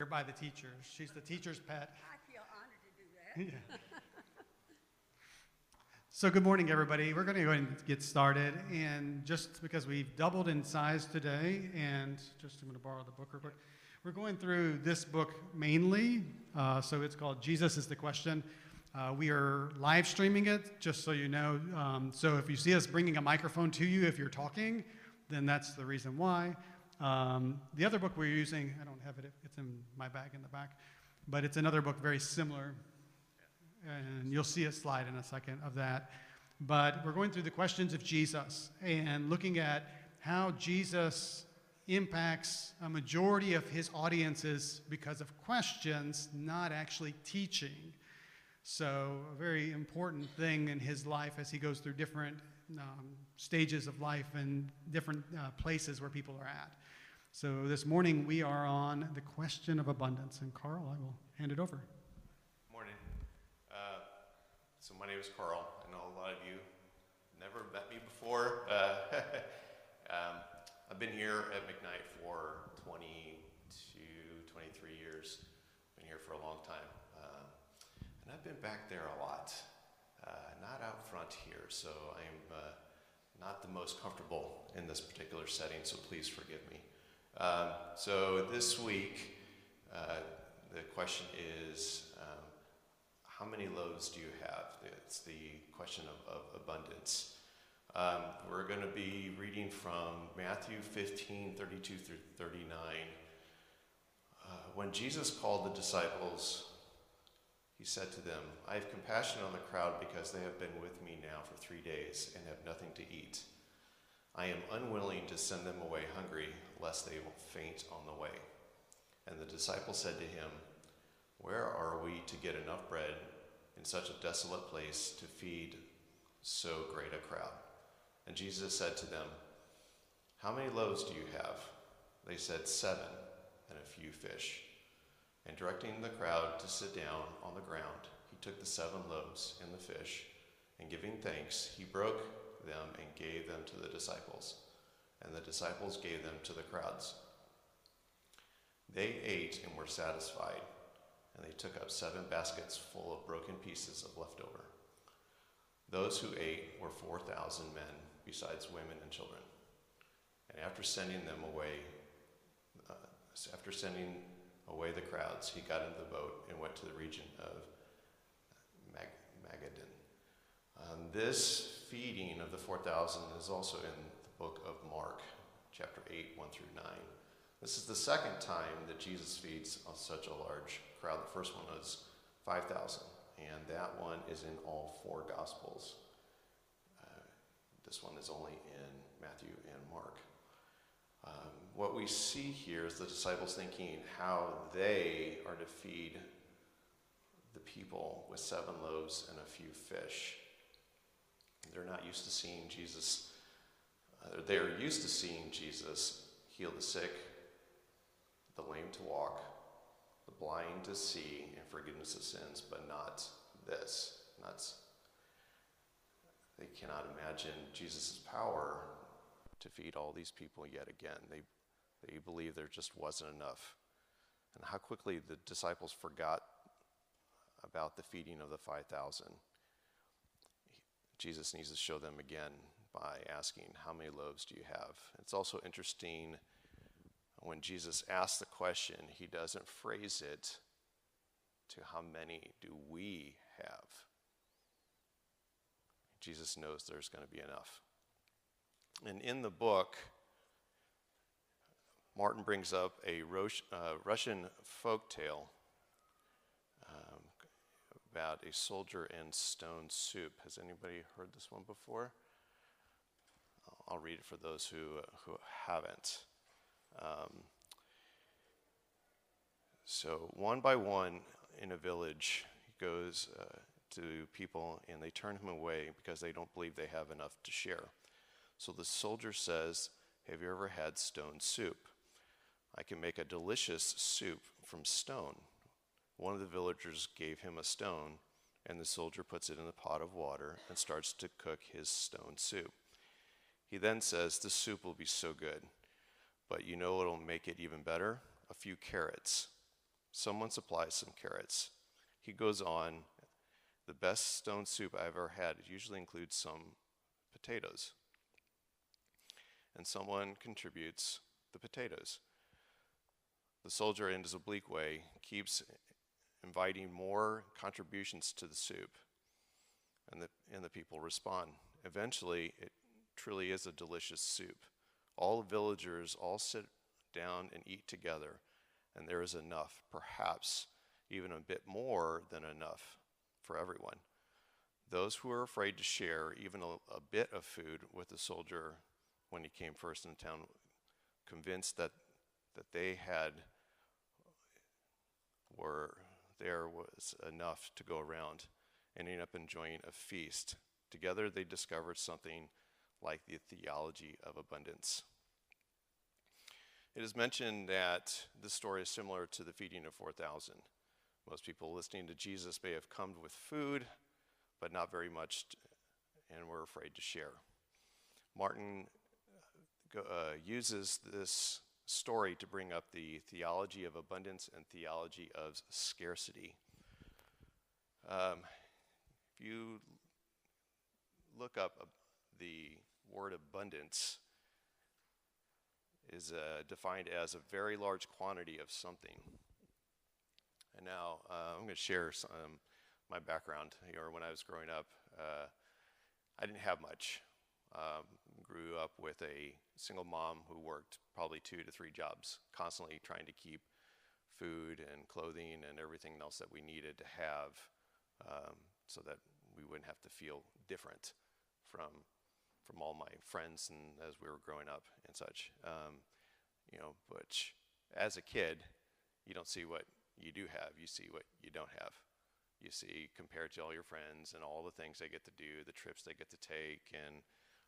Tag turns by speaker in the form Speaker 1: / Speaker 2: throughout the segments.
Speaker 1: by the teachers. She's the teacher's pet.
Speaker 2: I feel honored to do that.
Speaker 1: Yeah. So good morning, everybody. We're going to go ahead and get started. And just because we've doubled in size today, and just I'm going to borrow the book real quick. We're going through this book mainly. So it's called Jesus is the Question. We are live streaming it, just so you know. So if you see us bringing a microphone to you if you're talking, then that's the reason why. The other book we're using, I don't have it, it's in my bag in the back, but it's another book very similar, and you'll see a slide in a second of that. But we're going through the questions of Jesus and looking at how Jesus impacts a majority of his audiences because of questions, not actually teaching. So a very important thing in his life as he goes through different stages of life and different places where people are at. So this morning we are on the question of abundance. And Karl, I will hand it over.
Speaker 3: Morning. So my name is Karl. I know a lot of you never met me before. I've been here at McKnight for 22, 23 years. Been here for a long time. And I've been back there a lot. Not out front here, so I'm not the most comfortable in this particular setting, so please forgive me. So this week, the question is, how many loaves do you have? It's the question of abundance. We're going to be reading from Matthew 15, 32 through 39. When Jesus called the disciples, he said to them, I have compassion on the crowd because they have been with me now for 3 days and have nothing to eat. I am unwilling to send them away hungry, lest they will faint on the way. And the disciples said to him, where are we to get enough bread in such a desolate place to feed so great a crowd? And Jesus said to them, how many loaves do you have? They said, 7, and a few fish. And directing the crowd to sit down on the ground, he took the 7 loaves and the fish, and giving thanks, he broke them and gave them to the disciples. And the disciples gave them to the crowds. They ate and were satisfied, and they took up 7 baskets full of broken pieces of leftover. Those who ate were 4,000 men, besides women and children. And after sending away the crowds, he got into the boat and went to the region of Magadan. This feeding of the 4,000 is also in the book of Mark, chapter 8, 1 through 9. This is the second time that Jesus feeds such a large crowd. The first one was 5,000, and that one is in all 4 Gospels. This one is only in Matthew and Mark. What we see here is the disciples thinking how they are to feed the people with 7 loaves and a few fish. They're not used to seeing Jesus. They're used to seeing Jesus heal the sick, the lame to walk, the blind to see, and forgiveness of sins, but not this. They cannot imagine Jesus' power to feed all these people yet again. They believe there just wasn't enough. And how quickly the disciples forgot about the feeding of the 5,000. Jesus needs to show them again by asking, how many loaves do you have? It's also interesting when Jesus asks the question, he doesn't phrase it to how many do we have. Jesus knows there's going to be enough. And in the book, Martin brings up a Russian folk tale about a soldier and stone soup. Has anybody heard this one before? I'll read it for those who haven't. So one by one in a village, he goes to people and they turn him away because they don't believe they have enough to share. So the soldier says, have you ever had stone soup? I can make a delicious soup from stone. One of the villagers gave him a stone, and the soldier puts it in a pot of water and starts to cook his stone soup. He then says, the soup will be so good, but you know what'll make it even better? A few carrots. Someone supplies some carrots. He goes on, the best stone soup I've ever had usually includes some potatoes. And someone contributes the potatoes. The soldier, in his oblique way, keeps inviting more contributions to the soup, and the people respond. Eventually, it truly is a delicious soup. All the villagers all sit down and eat together, and there is enough, perhaps even a bit more than enough for everyone. Those who are afraid to share even a bit of food with the soldier when he came first into town, convinced that there was enough to go around, ending up enjoying a feast. Together they discovered something like the theology of abundance. It is mentioned that this story is similar to the feeding of 4,000. Most people listening to Jesus may have come with food, but not very much, and were afraid to share. Martin uses this story to bring up the theology of abundance and theology of scarcity. If you look up the word abundance, is defined as a very large quantity of something. And now I'm going to share my background here. When I was growing up, I didn't have much. Grew up with a single mom who worked probably 2 to 3 jobs, constantly trying to keep food and clothing and everything else that we needed to have, so that we wouldn't have to feel different from all my friends and as we were growing up and such. But as a kid, you don't see what you do have, you see what you don't have. You see, compared to all your friends and all the things they get to do, the trips they get to take, and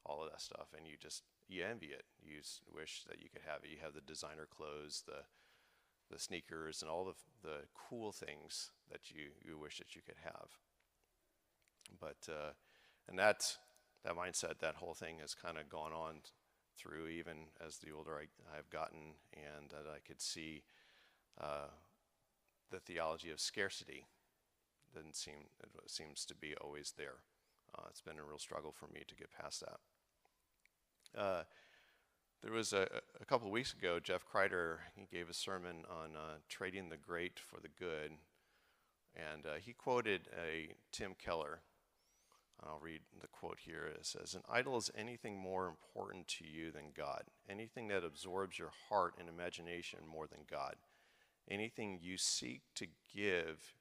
Speaker 3: all of that stuff, and you envy it. You wish that you could have it. You have the designer clothes, the sneakers, and all the cool things that you wish that you could have. But and that mindset, that whole thing has kind of gone on through even as the older I've gotten, and that I could see the theology of scarcity it seems to be always there. It's been a real struggle for me to get past that. There was a couple of weeks ago, Jeff Kreider, he gave a sermon on trading the great for the good, and he quoted Tim Keller. I'll read the quote here. It says, "An idol is anything more important to you than God, anything that absorbs your heart and imagination more than God, anything you seek to give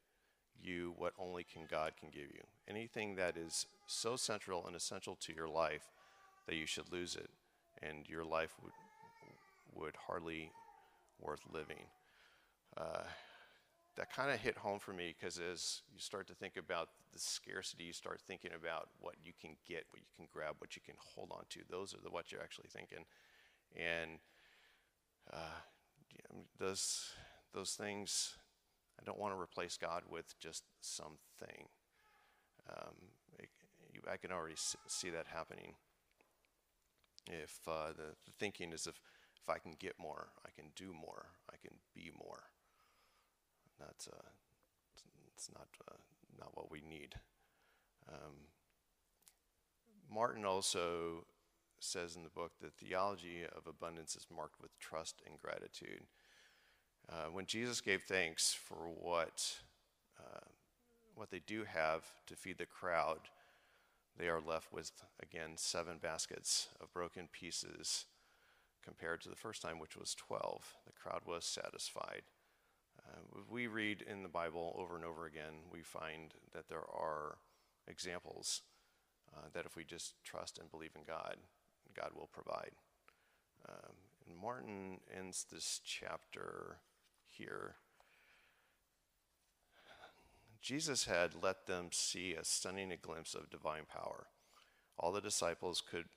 Speaker 3: you what only God can give you, anything that is so central and essential to your life that you should lose it, and your life would hardly worth living." That kind of hit home for me, because as you start to think about the scarcity, you start thinking about what you can get, what you can grab, what you can hold on to. Those are what you're actually thinking. And those things, I don't want to replace God with just something. I can already see that happening. If the thinking is if I can get more, I can do more, I can be more. That's it's not what we need. Martin also says in the book that theology of abundance is marked with trust and gratitude. When Jesus gave thanks for what they do have to feed the crowd, they are left with, again, 7 baskets of broken pieces compared to the first time, which was 12. The crowd was satisfied. We read in the Bible over and over again, we find that there are examples that if we just trust and believe in God, God will provide. And Martin ends this chapter here. Jesus had let them see a stunning glimpse of divine power. All the disciples could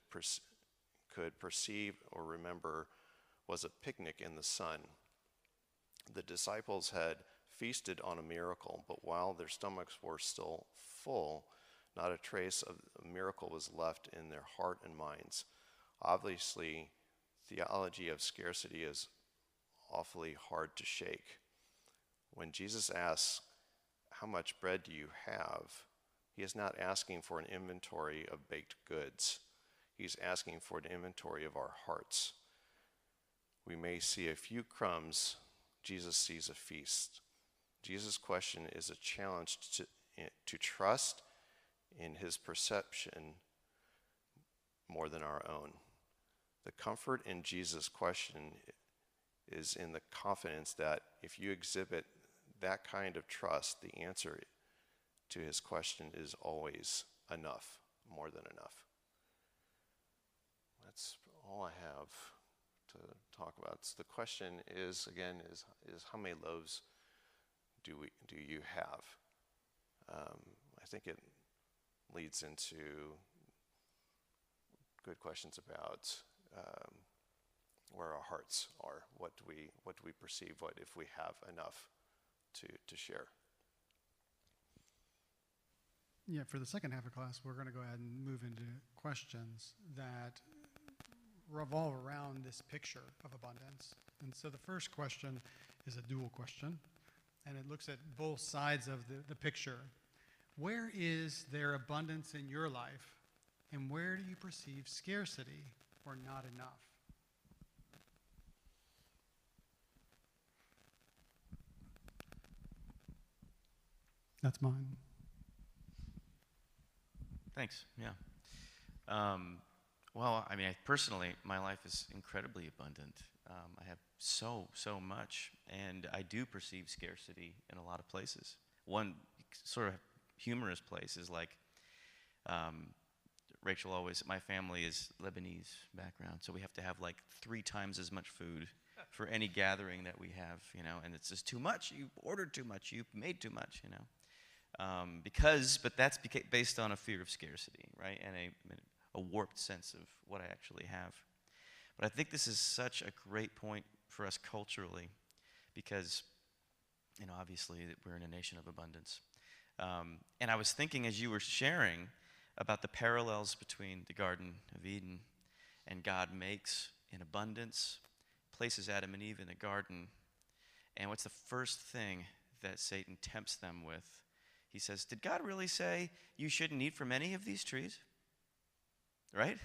Speaker 3: perceive or remember was a picnic in the sun. The disciples had feasted on a miracle, but while their stomachs were still full, not a trace of a miracle was left in their heart and minds. Obviously, theology of scarcity is awfully hard to shake. When Jesus asks, how much bread do you have? He is not asking for an inventory of baked goods. He's asking for an inventory of our hearts. We may see a few crumbs. Jesus sees a feast. Jesus' question is a challenge to trust in his perception more than our own. The comfort in Jesus' question is in the confidence that if you exhibit that kind of trust, the answer to his question is always enough, more than enough. That's all I have to talk about. So the question is, again, is how many loaves do you have? I think it leads into good questions about where our hearts are. What do we perceive? What if we have enough to share?
Speaker 1: Yeah, for the second half of class, we're going to go ahead and move into questions that revolve around this picture of abundance. And so the first question is a dual question, and it looks at both sides of the picture. Where is there abundance in your life, and where do you perceive scarcity or not enough? That's mine.
Speaker 4: Thanks. Yeah. Well, I mean, personally, my life is incredibly abundant. I have so much, and I do perceive scarcity in a lot of places. One sort of humorous place is like, Rachel always, my family is Lebanese background, so we have to have like 3 times as much food for any gathering that we have, and it's just too much. You ordered too much. You made too much, but that's based on a fear of scarcity, right? And a warped sense of what I actually have. But I think this is such a great point for us culturally because, obviously we're in a nation of abundance. And I was thinking as you were sharing about the parallels between the Garden of Eden and God makes in abundance, places Adam and Eve in the garden, and what's the first thing that Satan tempts them with? He says, did God really say you shouldn't eat from any of these trees? Right?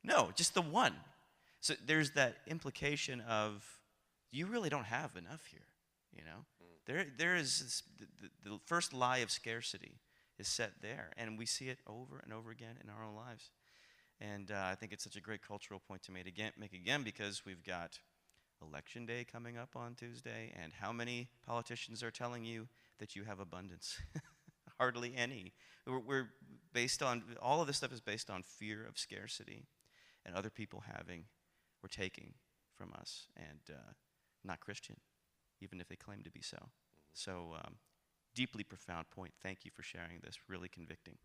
Speaker 4: No, just the one. So there's that implication of you really don't have enough here, There is the first lie of scarcity is set there, and we see it over and over again in our own lives. And I think it's such a great cultural point to make again because we've got Election Day coming up on Tuesday, and how many politicians are telling you that you have abundance? Hardly any. We're based on, all of this stuff is based on fear of scarcity and other people having or taking from us, and not Christian, even if they claim to be so. So deeply profound point. Thank you for sharing this. Really convicting.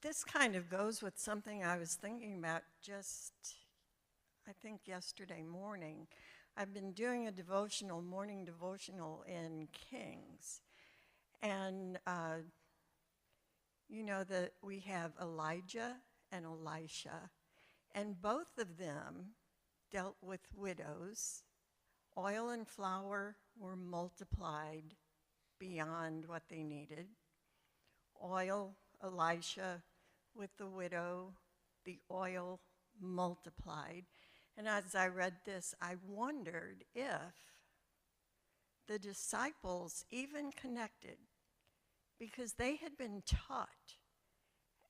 Speaker 2: This kind of goes with something I was thinking about just, I think, yesterday morning. I've been doing a morning devotional in Kings. And that we have Elijah and Elisha, and both of them dealt with widows. Oil and flour were multiplied beyond what they needed. Oil, Elisha, with the widow, the oil multiplied. And as I read this, I wondered if the disciples even connected, because they had been taught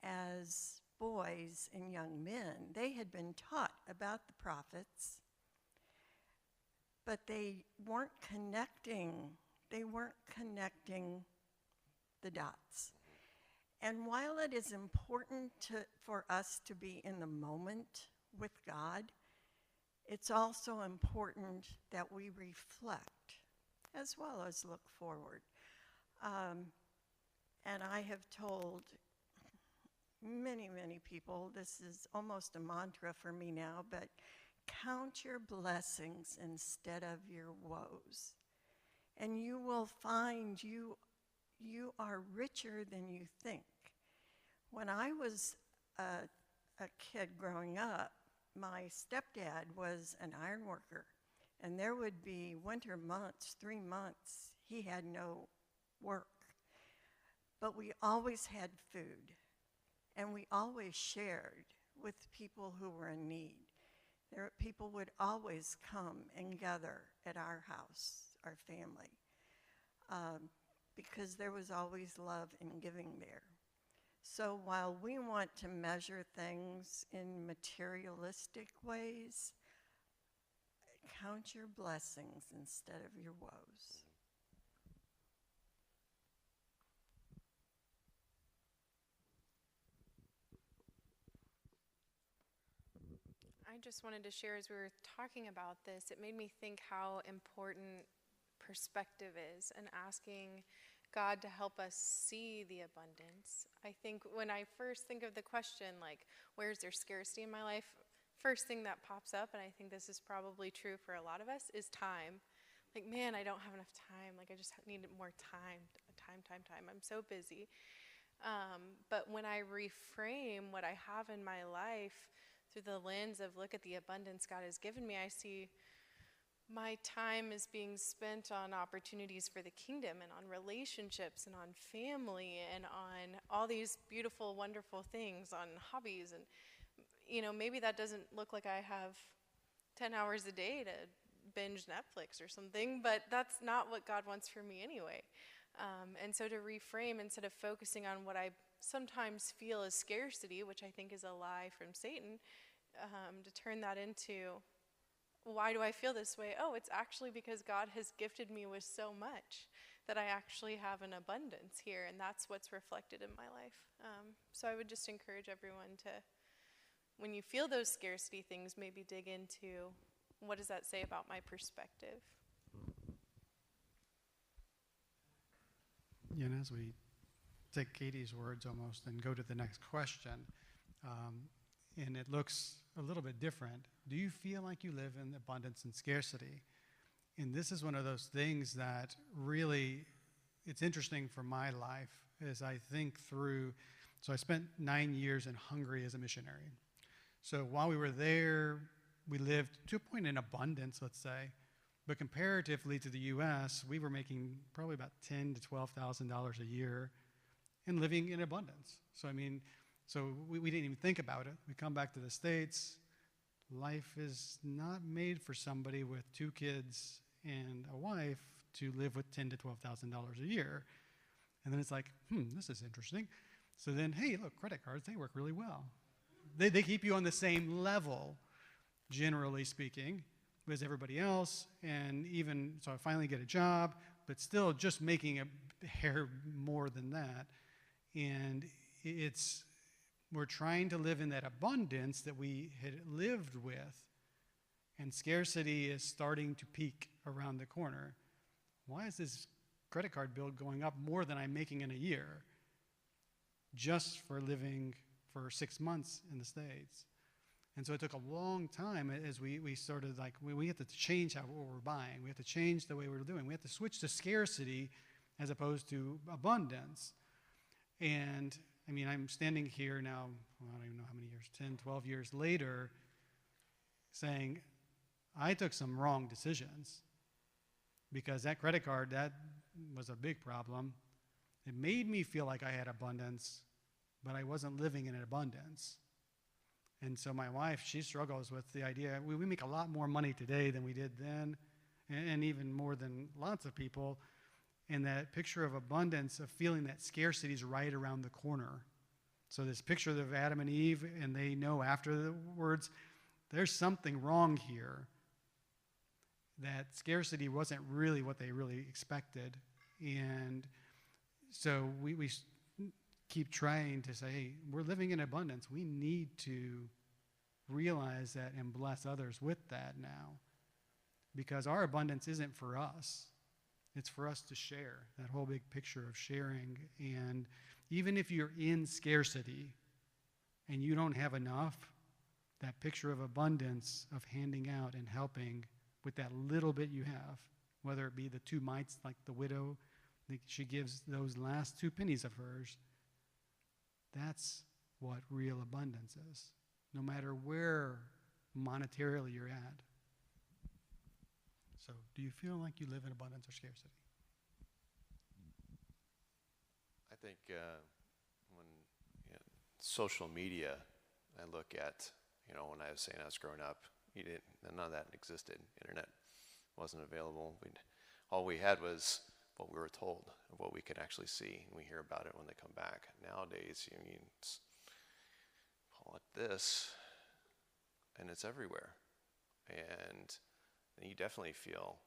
Speaker 2: as boys and young men, they had been taught about the prophets, but they weren't connecting the dots. And while it is important for us to be in the moment with God, it's also important that we reflect as well as look forward. And I have told many, many people, this is almost a mantra for me now, but count your blessings instead of your woes. And you will find you you are richer than you think. When I was a kid growing up, my stepdad was an iron worker, and there would be winter months, 3 months, he had no work. But we always had food, and we always shared with people who were in need. People would always come and gather at our house, our family, because there was always love and giving there. So while we want to measure things in materialistic ways, count your blessings instead of your woes.
Speaker 5: I just wanted to share, as we were talking about this, it made me think how important perspective is, and asking God to help us see the abundance. I think when I first think of the question, like, where's there scarcity in my life? First thing that pops up, and I think this is probably true for a lot of us, is time. Like, man, I don't have enough time. Like, I just need more time. I'm so busy. But when I reframe what I have in my life through the lens of look at the abundance God has given me, I see my time is being spent on opportunities for the kingdom, and on relationships, and on family, and on all these beautiful, wonderful things, on hobbies. And, maybe that doesn't look like I have 10 hours a day to binge Netflix or something, but that's not what God wants for me anyway. And so to reframe, instead of focusing on what I sometimes feel as scarcity, which I think is a lie from Satan, to turn that into, why do I feel this way? Oh, it's actually because God has gifted me with so much that I actually have an abundance here, and that's what's reflected in my life. So I would just encourage everyone to, when you feel those scarcity things, maybe dig into, what does that say about my perspective?
Speaker 1: And as we take Katie's words almost and go to the next question, and it looks a little bit different. Do you feel like you live in abundance and scarcity? And this is one of those things that really, it's interesting for my life as I think through. So I spent 9 years in Hungary as a missionary. So while we were there, we lived to a point in abundance, let's say. But comparatively to the U.S., we were making probably about $10,000 to $12,000 a year and living in abundance. So we didn't even think about it. We come back to the States. Life is not made for somebody with 2 kids and a wife to live with $10,000 to $12,000 a year. And then it's like, this is interesting. So then, hey, look, credit cards, they work really well. They keep you on the same level, generally speaking, as everybody else. And even, so I finally get a job, but still just making a hair more than that. And we're trying to live in that abundance that we had lived with, and scarcity is starting to peak around the corner. Why is this credit card bill going up more than I'm making in a year just for living for 6 months in the States? And so it took a long time as we started, like, we had to change what we're buying. We had to change the way we were doing. We had to switch to scarcity as opposed to abundance. And I'm standing here now, I don't even know how many years, 10, 12 years later, saying, I took some wrong decisions, because that credit card, that was a big problem. It made me feel like I had abundance, but I wasn't living in an abundance. And so my wife, she struggles with the idea, we make a lot more money today than we did then, and even more than lots of people. And that picture of abundance, of feeling that scarcity is right around the corner. So this picture of Adam and Eve, and they know afterwards, there's something wrong here. That scarcity wasn't really what they really expected. And so we keep trying to say, hey, we're living in abundance. We need to realize that and bless others with that now. Because our abundance isn't for us. It's for us to share, that whole big picture of sharing. And even if you're in scarcity and you don't have enough, that picture of abundance, of handing out and helping with that little bit you have, whether it be the 2 mites like the widow I think she gives those last 2 pennies of hers. That's what real abundance is, no matter where monetarily you're at. So, do you feel like you live in abundance or scarcity?
Speaker 3: I think when social media, I look at, when I was saying I was growing up, none of that existed. Internet wasn't available. All we had was what we were told, of what we could actually see, and we hear about it when they come back. Nowadays, call it this, and it's everywhere. And you definitely feel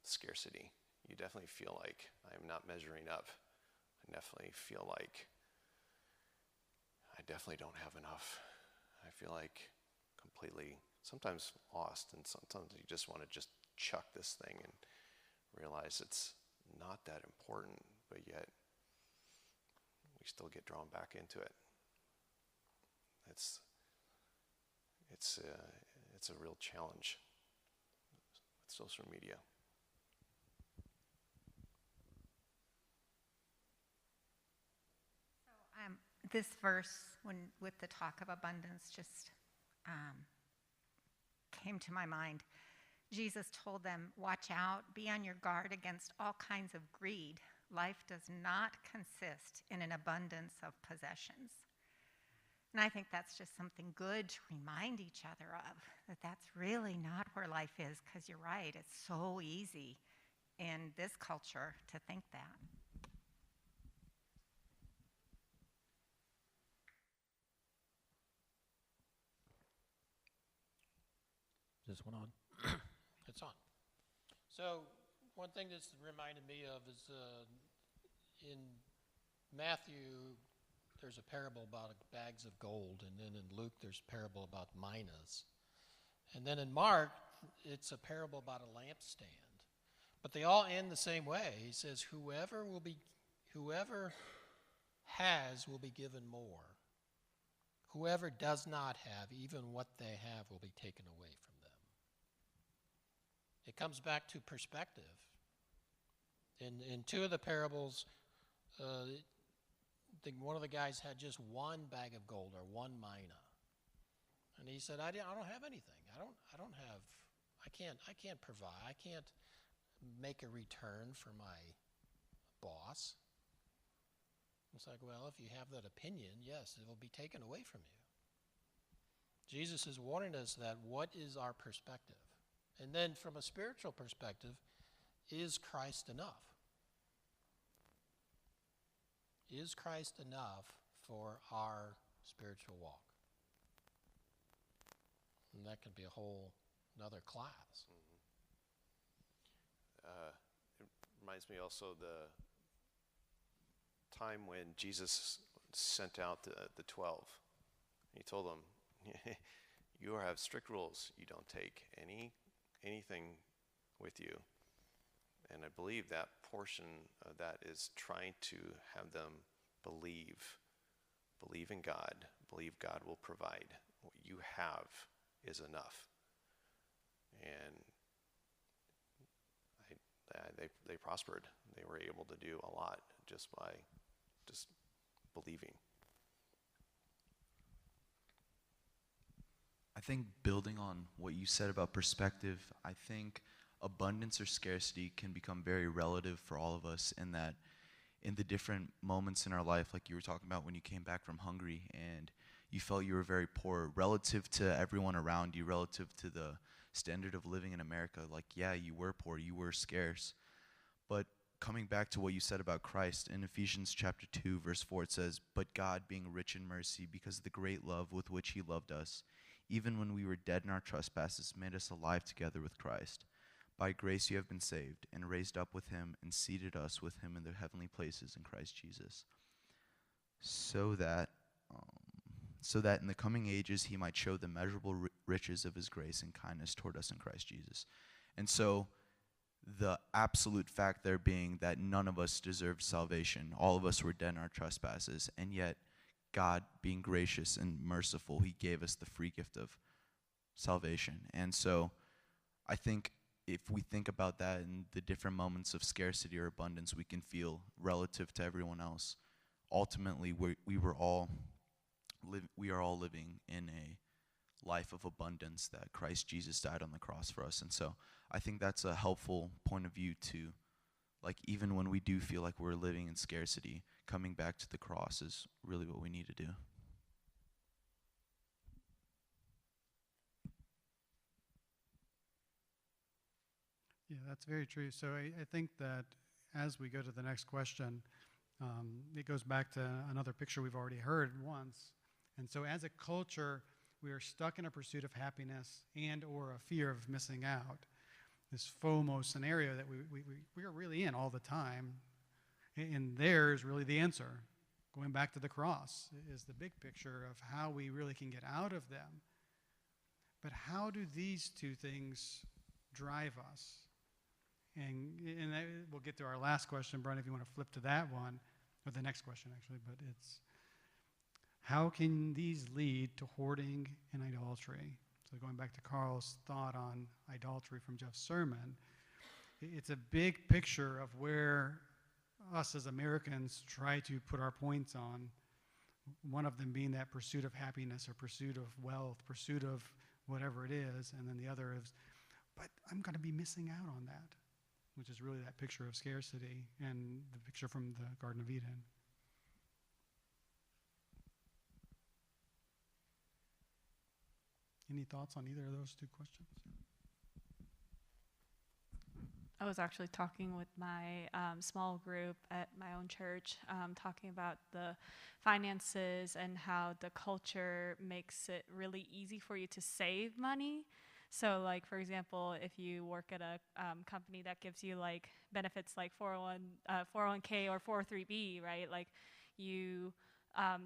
Speaker 3: scarcity. You definitely feel like I'm not measuring up. I definitely feel like I definitely don't have enough. I feel like completely, sometimes lost, and sometimes you just want to just chuck this thing and realize it's not that important, but yet we still get drawn back into it. It's a real challenge with social media.
Speaker 6: This verse, with the talk of abundance, just came to my mind. Jesus told them, watch out, be on your guard against all kinds of greed. Life does not consist in an abundance of possessions. And I think that's just something good to remind each other of, that that's really not where life is, because you're right, it's so easy in this culture to think that.
Speaker 7: Is this one on? It's on. So one thing that's reminded me of is in Matthew, there's a parable about bags of gold, and then in Luke, there's a parable about minas. And then in Mark, it's a parable about a lampstand. But they all end the same way. He says, whoever has will be given more. Whoever does not have, even what they have will be taken away from them. It comes back to perspective. In 2 of the parables, one of the guys had just one bag of gold or one mina, and he said, "I don't have anything. I can't provide. I can't make a return for my boss." It's like, well, if you have that opinion, yes, it will be taken away from you. Jesus is warning us that what is our perspective? And then from a spiritual perspective, is Christ enough? Is Christ enough for our spiritual walk? And that could be a whole another class.
Speaker 3: It reminds me also the time when Jesus sent out the 12. He told them, you have strict rules. You don't take anything with you. And I believe that portion of that is trying to have them believe in God, believe God will provide. What you have is enough. And they prospered. They were able to do a lot just by just believing.
Speaker 8: I think building on what you said about perspective, I think abundance or scarcity can become very relative for all of us, in that in the different moments in our life, like you were talking about when you came back from Hungary and you felt you were very poor relative to everyone around you, relative to the standard of living in America. Like, yeah, you were poor, you were scarce. But coming back to what you said about Christ, in Ephesians chapter 2, verse 4, it says, "But God, being rich in mercy, because of the great love with which he loved us, even when we were dead in our trespasses, made us alive together with Christ. By grace you have been saved, and raised up with him, and seated us with him in the heavenly places in Christ Jesus, so that in the coming ages he might show the measurable riches of his grace and kindness toward us in Christ Jesus." And so the absolute fact there being that none of us deserved salvation. All of us were dead in our trespasses, and yet God, being gracious and merciful, he gave us the free gift of salvation. And so I think if we think about that in the different moments of scarcity or abundance we can feel relative to everyone else, ultimately we are all living in a life of abundance that Christ Jesus died on the cross for us. And so I think that's a helpful point of view to, like, even when we do feel like we're living in scarcity, coming back to the cross is really what we need to do.
Speaker 1: Yeah, that's very true. So I think that as we go to the next question, it goes back to another picture we've already heard once. And so as a culture, we are stuck in a pursuit of happiness and or a fear of missing out. This FOMO scenario that we are really in all the time. And there's really the answer. Going back to the cross is the big picture of how we really can get out of them. But how do these two things drive us? And we'll get to our last question, Brian, if you want to flip to that one, or the next question, actually. But it's, how can these lead to hoarding and idolatry? So going back to Karl's thought on idolatry from Jeff's sermon, it's a big picture of where us as Americans try to put our points on, one of them being that pursuit of happiness or pursuit of wealth, pursuit of whatever it is, and then the other is, but I'm going to be missing out on that, which is really that picture of scarcity and the picture from the Garden of Eden. Any thoughts on either of those two questions?
Speaker 9: I was actually talking with my small group at my own church, talking about the finances and how the culture makes it really easy for you to save money. So, like, for example, if you work at a company that gives you, like, benefits like 401k or 403b, right? Like, you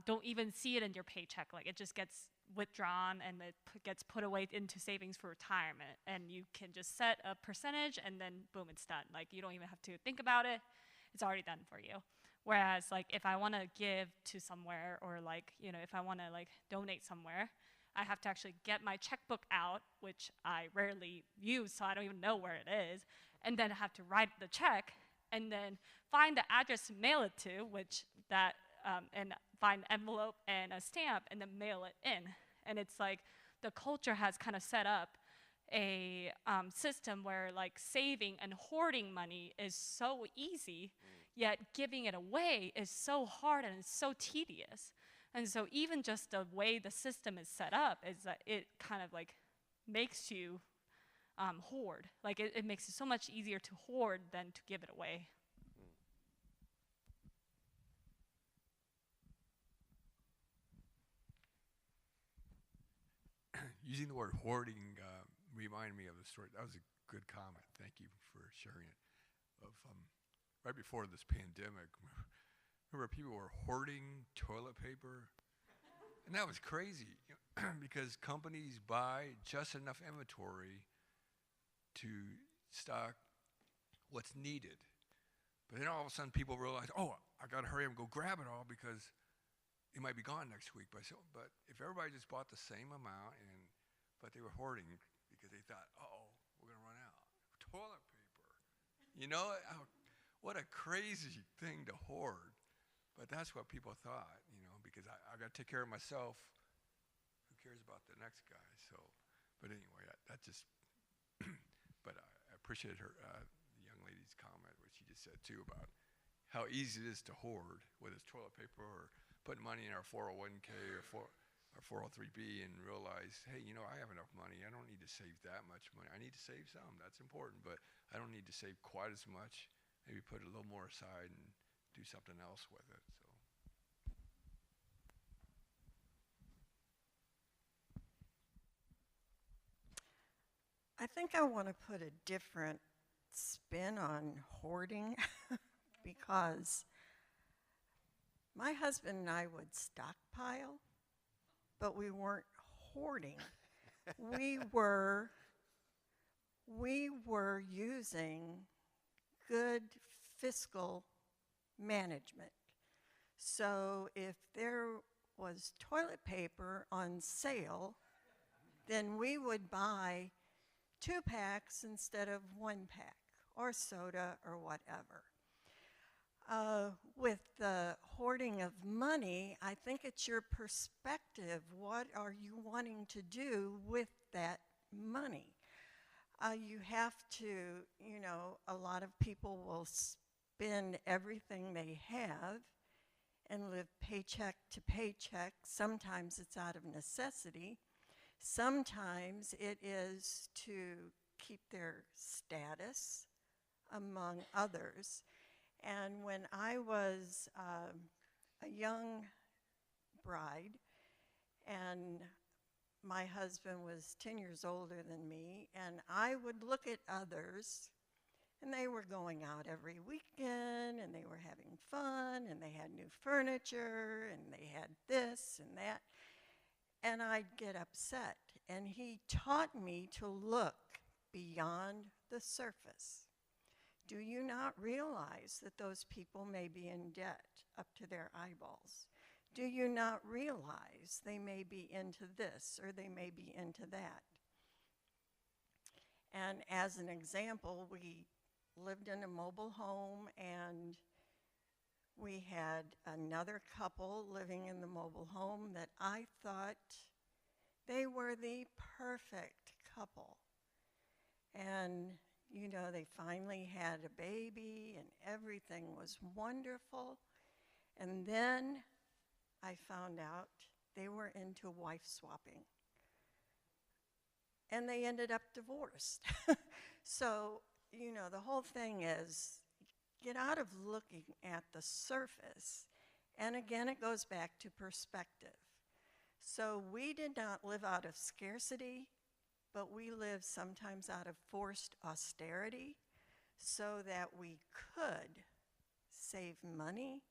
Speaker 9: don't even see it in your paycheck. Like, it just gets withdrawn and it gets put away into savings for retirement. And you can just set a percentage and then, boom, it's done. Like, you don't even have to think about it. It's already done for you. Whereas, like, if I want to give to somewhere or, like, you know, if I want to, like, donate somewhere, I have to actually get my checkbook out, which I rarely use, so I don't even know where it is, and then I have to write the check, and then find the address to mail it to, which that, and find an envelope and a stamp, and then mail it in. And it's like the culture has kind of set up a system where, like, saving and hoarding money is so easy, yet giving it away is so hard and it's so tedious. And so even just the way the system is set up is that it kind of, like, makes you hoard. Like, it makes it so much easier to hoard than to give it away.
Speaker 10: Using the word hoarding reminded me of the story. That was a good comment. Thank you for sharing it. Of right before this pandemic, remember people were hoarding toilet paper, and that was crazy because companies buy just enough inventory to stock what's needed. But then all of a sudden people realize, oh, I got to hurry up and go grab it all because it might be gone next week. But if everybody just bought the same amount, but they were hoarding because they thought, uh-oh, we're going to run out of toilet paper. You know, what a crazy thing to hoard. But that's what people thought, you know, because I got to take care of myself. Who cares about the next guy? So, but anyway, that just, but I appreciate her, the young lady's comment, what she just said too about how easy it is to hoard, whether it's toilet paper or putting money in our 401k or our 403b, and realize, hey, you know, I have enough money. I don't need to save that much money. I need to save some. That's important, but I don't need to save quite as much. Maybe put a little more aside and do something else with it. So.
Speaker 2: I think I want to put a different spin on hoarding because my husband and I would stockpile, but we weren't hoarding. we were using good fiscal management. So if there was toilet paper on sale, then we would buy 2 packs instead of 1 pack, or soda, or whatever. With the hoarding of money, I think it's your perspective. What are you wanting to do with that money? You have to, a lot of people will spend everything they have and live paycheck to paycheck. Sometimes it's out of necessity. Sometimes it is to keep their status among others. And when I was a young bride, and my husband was 10 years older than me, and I would look at others, and they were going out every weekend, and they were having fun, and they had new furniture, and they had this and that, and I'd get upset. And he taught me to look beyond the surface. Do you not realize that those people may be in debt up to their eyeballs? Do you not realize they may be into this or they may be into that? And as an example, we lived in a mobile home, and we had another couple living in the mobile home that I thought they were the perfect couple. And they finally had a baby, and everything was wonderful. And then I found out they were into wife swapping. And they ended up divorced. So, the whole thing is get out of looking at the surface. And again, it goes back to perspective. So we did not live out of scarcity, but we lived sometimes out of forced austerity so that we could save money.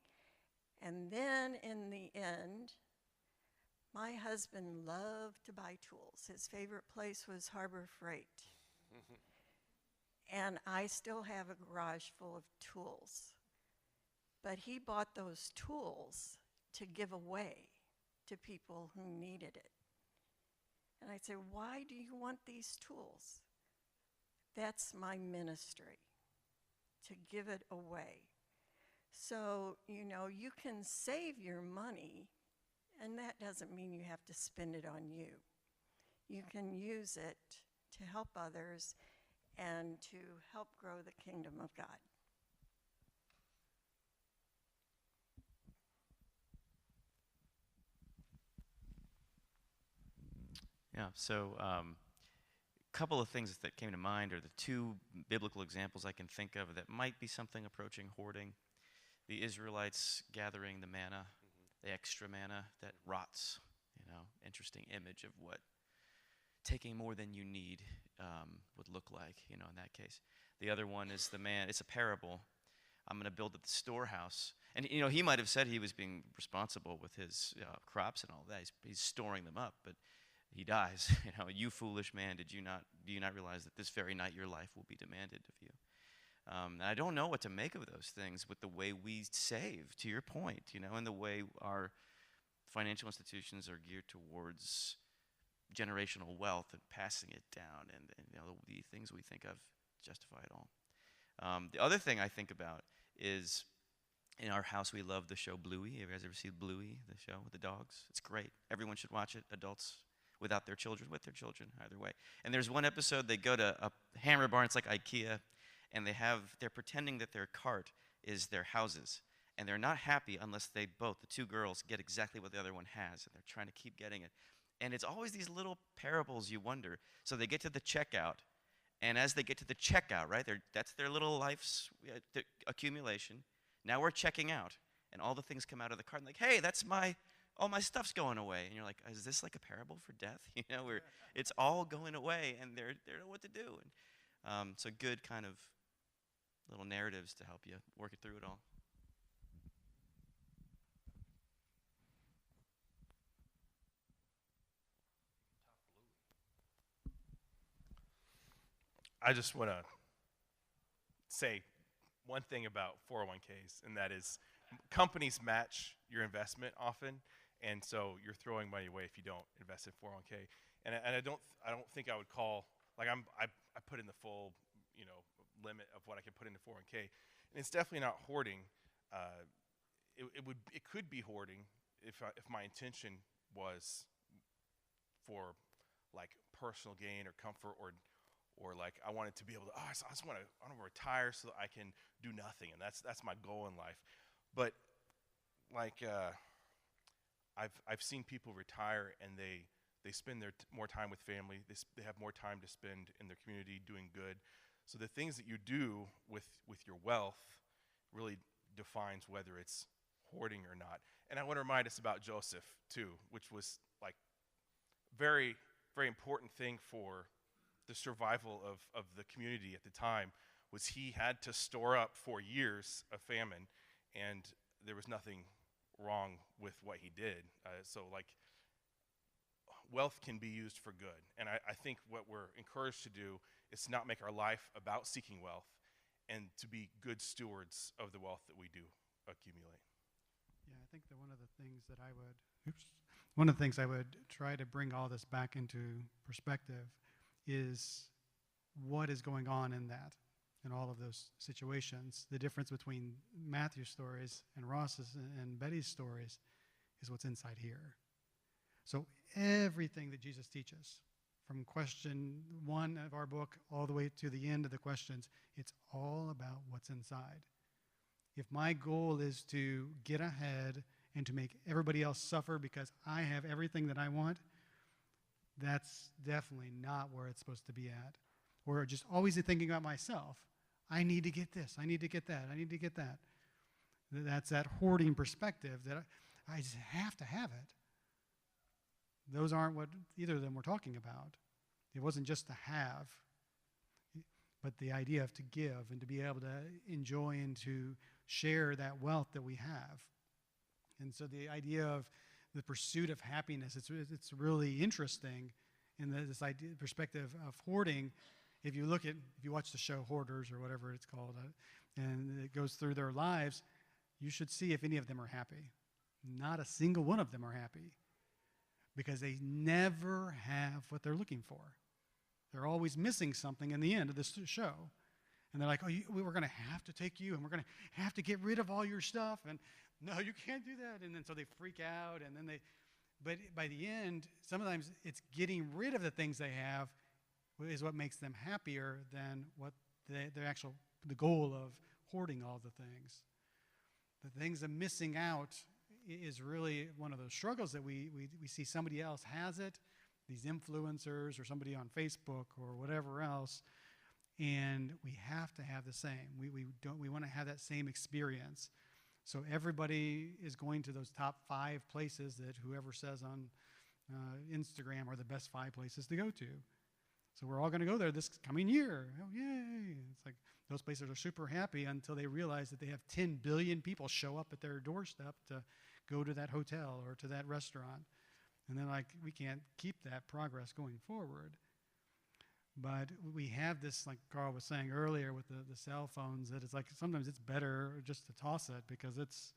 Speaker 2: And then in the end, my husband loved to buy tools. His favorite place was Harbor Freight. And I still have a garage full of tools. But he bought those tools to give away to people who needed it. And I'd say, why do you want these tools? That's my ministry, to give it away. So, you can save your money, and that doesn't mean you have to spend it on you. You can use it to help others and to help grow the kingdom of God.
Speaker 4: Yeah, so a couple of things that came to mind are the 2 biblical examples I can think of that might be something approaching hoarding. The Israelites gathering the manna, the extra manna that rots, interesting image of what taking more than you need would look like, in that case. The other one is it's a parable. I'm going to build a storehouse. And, he might have said he was being responsible with his crops and all that. He's storing them up, but he dies. You foolish man, do you not realize that this very night your life will be demanded of you? And I don't know what to make of those things with the way we save, to your point, and the way our financial institutions are geared towards generational wealth and passing it down, and the things we think of justify it all. The other thing I think about is in our house we love the show Bluey. Have you guys ever seen Bluey, the show with the dogs? It's great. Everyone should watch it, adults without their children, with their children, either way. And there's one episode they go to a Hammer Barn, it's like IKEA, and they're pretending that their cart is their houses. And they're not happy unless the 2 girls, get exactly what the other one has, and they're trying to keep getting it. And it's always these little parables you wonder. So they get to the checkout, and as they get to the checkout, right, that's their little life's accumulation. Now we're checking out, and all the things come out of the cart, and like, hey, all my stuff's going away. And you're like, is this like a parable for death? Where it's all going away, and they don't know what to do. And so good kind of little narratives to help you work it through it all.
Speaker 11: I just want to say one thing about 401ks, and that is companies match your investment often, and so you're throwing money away if you don't invest in 401k. And I don't think I would call I put in the full, limit of what I can put into 401k, and it's definitely not hoarding. It could be hoarding if my intention was for like personal gain or comfort, or like I wanted to be able to, I just want to retire so that I can do nothing, and that's my goal in life. But like I've seen people retire and they spend more time with family. They have more time to spend in their community doing good. So the things that you do with your wealth really defines whether it's hoarding or not. And I want to remind us about Joseph too, which was like very, very important thing for the survival of the community at the time, was he had to store up for years of famine, and there was nothing wrong with what he did. So like wealth can be used for good. And I think what we're encouraged to do is to not make our life about seeking wealth, and to be good stewards of the wealth that we do accumulate.
Speaker 1: Yeah, I think that one of the things I would try to bring all this back into perspective is what is going on in all of those situations. The difference between Matthew's stories and Ross's and Betty's stories is what's inside here. So everything that Jesus teaches, from question 1 of our book all the way to the end of the questions, it's all about what's inside. If my goal is to get ahead and to make everybody else suffer because I have everything that I want, that's definitely not where it's supposed to be at. Or just always thinking about myself. I need to get this, I need to get that, I need to get that. That's that hoarding perspective that I just have to have it. Those aren't what either of them were talking about. It wasn't just to have, but the idea of to give and to be able to enjoy and to share that wealth that we have. And so the idea of the pursuit of happiness, it's really interesting in this idea, perspective of hoarding. If you watch the show Hoarders or whatever it's called, and it goes through their lives, you should see if any of them are happy. Not a single one of them are happy, because they never have what they're looking for. They're always missing something in the end of this show. And they're like, we're going to have to take you, and we're going to have to get rid of all your stuff, and no, you can't do that. And then so they freak out, and then but by the end, sometimes it's getting rid of the things they have is what makes them happier than what the goal of hoarding all the things. The things of missing out is really one of those struggles that we see somebody else has it, these influencers or somebody on Facebook or whatever else, and we have to have the same. We want to have that same experience. So everybody is going to those top 5 places that whoever says on Instagram are the best 5 places to go to. So we're all going to go there this coming year. Oh, yay. It's like those places are super happy until they realize that they have 10 billion people show up at their doorstep to go to that hotel or to that restaurant. And then we can't keep that progress going forward. But we have this, like Karl was saying earlier with the cell phones, that it's like sometimes it's better just to toss it, because it's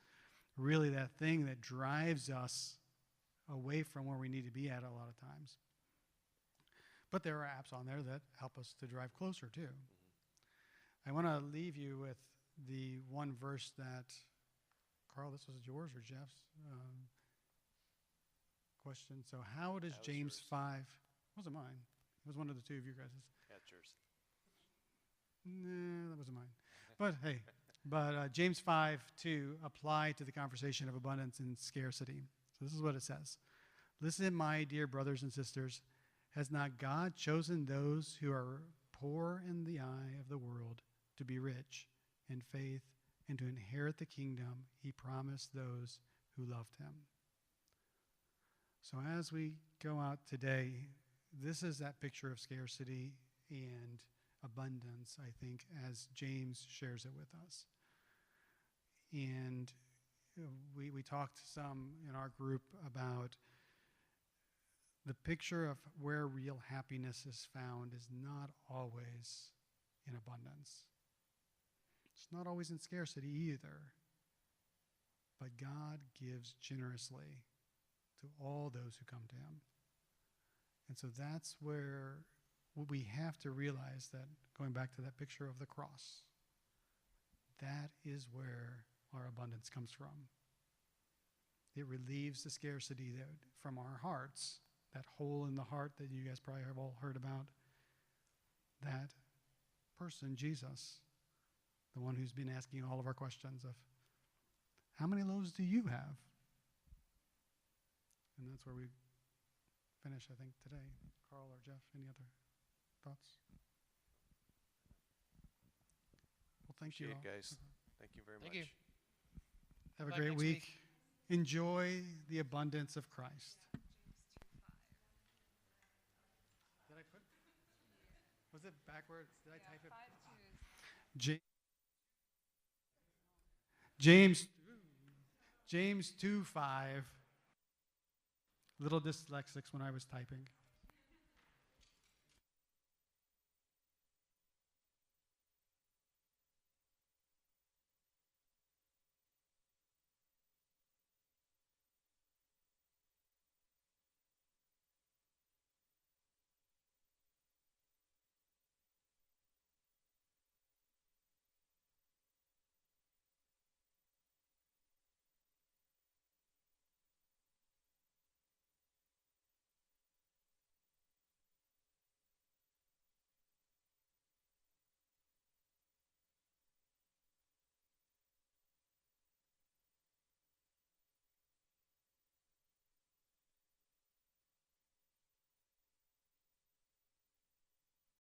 Speaker 1: really that thing that drives us away from where we need to be at a lot of times. But there are apps on there that help us to drive closer too. I want to leave you with the one verse that, Karl, this was yours or Jeff's question. So how does James 5, wasn't mine. It was one of the two of you guys'.
Speaker 3: That's yours.
Speaker 1: No, that wasn't mine. But hey, James 5:2 apply to the conversation of abundance and scarcity. So this is what it says. Listen, my dear brothers and sisters, has not God chosen those who are poor in the eye of the world to be rich in faith and to inherit the kingdom he promised those who loved him? So as we go out today, this is that picture of scarcity and abundance, I think, as James shares it with us. And we talked some in our group about the picture of where real happiness is found is not always in abundance. It's not always in scarcity either. But God gives generously to all those who come to him. And so that's where we have to realize that, going back to that picture of the cross, that is where our abundance comes from. It relieves the scarcity from our hearts, that hole in the heart that you guys probably have all heard about. That person, Jesus, the one who's been asking all of our questions of, how many loaves do you have? And that's where we finish, I think, today. Karl or Jeff, any other thoughts? Well, thank you
Speaker 3: Appreciate
Speaker 1: all.
Speaker 3: it, guys. Thank you very
Speaker 7: Thank
Speaker 3: much.
Speaker 7: you.
Speaker 1: Have a
Speaker 7: Back
Speaker 1: great
Speaker 7: next
Speaker 1: week.
Speaker 7: week.
Speaker 1: Enjoy the abundance of Christ. Did I put? Was it backwards? Did I type it? James 2:5. Little dyslexics when I was typing.